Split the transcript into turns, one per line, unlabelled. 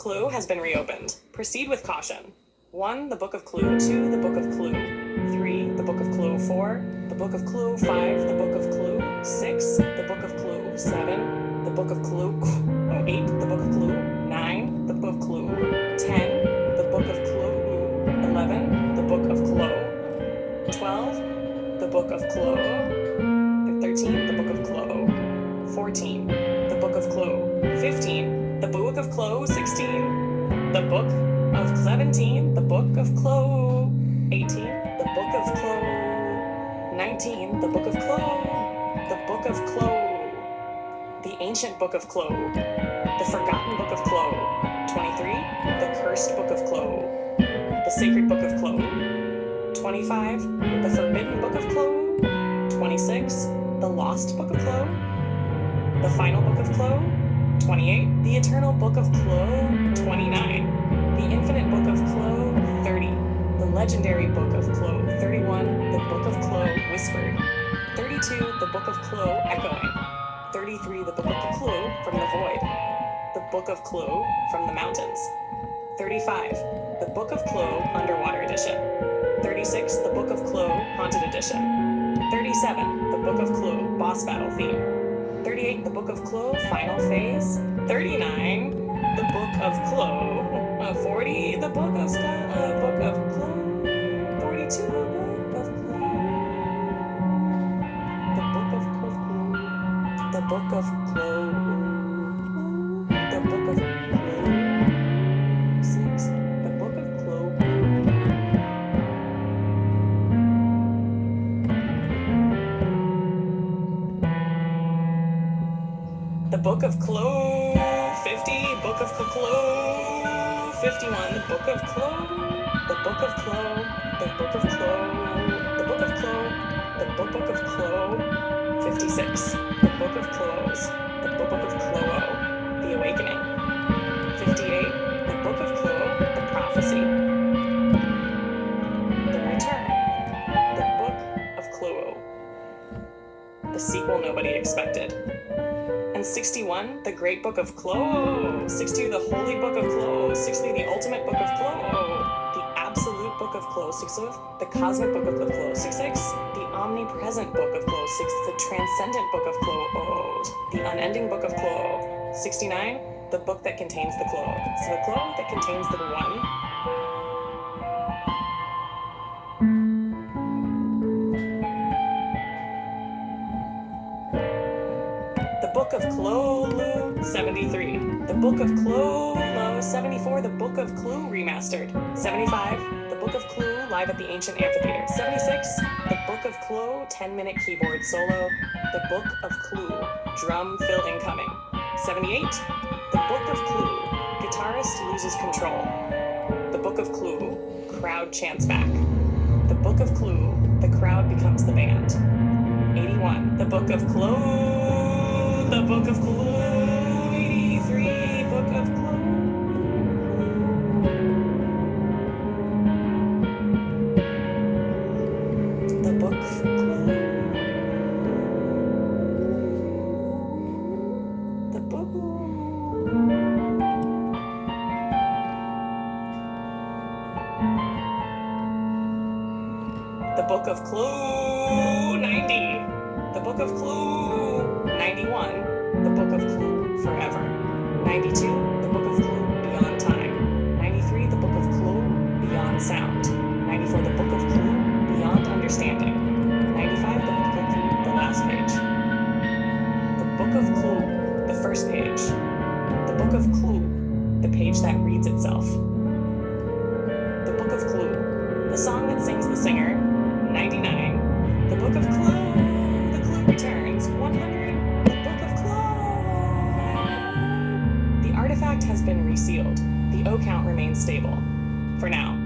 Klo has been reopened. Proceed with caution. 1. The Book of Klo. 2. The Book of Klo. 3. The Book of Klo. 4. The Book of Klo. 5. The Book of Klo. 6. The Book of Klo. 7. The Book of Klo. 8. The Book of Klo. 9. The Book of Klo. 10. The Book of Klo. 11. The Book of Klo. 12. The Book of Klo. 13. The Book of Klo. 14. The Book of Klo. 15. The Book of Klo. 16. The Book of 17. The Book of Klo. 18. The Book of Klo. 19. The Book of Klo. The Book of Klo. The Ancient Book of Klo. The Forgotten Book of Klo. 23. The Cursed Book of Klo. The Sacred Book of Klo. 25. The Forbidden Book of Klo. 26. The Lost Book of Klo. The Final Book of Klo. 28. The Eternal Book of Klo. 29. The Infinite Book of Klo. 30. The Legendary Book of Klo. 31. The Book of Klo Whispered. 32. The Book of Klo Echoing. 33. The Book of Klo from the Void. The Book of Klo from the Mountains. 35. The Book of Klo Underwater Edition. 36. The Book of Klo Haunted Edition. 37. The Book of Klo Boss Battle Theme. 38. The Book of Klo Final Phase. 39. The Book of Klo. 40. The Book of Klo. 42. The Book of Klo. The Book of Klo. The Book of Klo. The Book of Klo. 6. The Book of Klo. The Book of Klo. 50. Book of Klo. 51. The Book of Klo. The Book of Klo. The Book of Klo. The Book of Klo. The Book of Klo. 56. The Book of Klos. The Book of Klo. The Awakening. 58. The Book of Klo. The Prophecy. The Return. The Book of Klo. The sequel nobody expected. And 61, the Great Book of Klo. 62, the Holy Book of Klo. 63, the Ultimate Book of Klo. The Absolute Book of Klo. 65, the Cosmic Book of Klo. 66, the Omnipresent Book of Klo. 6, the Transcendent Book of Klo. The Unending Book of Klo. 69, the Book that contains the Klo. So the Klo that contains the One. The Book of Klo 73. The Book of Klo 74. The Book of Klo Remastered. 75. The Book of Klo live at the Ancient Amphitheater. 76. The Book of Klo 10-minute keyboard solo. The Book of Klo drum fill incoming. 78. The Book of Klo guitarist loses control. The Book of Klo crowd chants back. The Book of Klo the crowd becomes the band. 81. The Book of Klo. The Book of Klo. 83. Book of Klo. The Book of Klo. The Book. The Book of Klo. 90. The Book of Klo. 91, the Book of Klo Forever. 92, the Book of Klo Beyond Time. 93, the Book of Klo Beyond Sound. 94, the Book of Klo Beyond Understanding. 95, the Book of Klo, the last page. The Book of Klo, the first page. The Book of Klo, the page that reads itself. The Book of Klo, the song that sings the singer. 99, the Book of Klo, the Klo returns. 100. The artifact has been resealed. The O count remains stable. For now.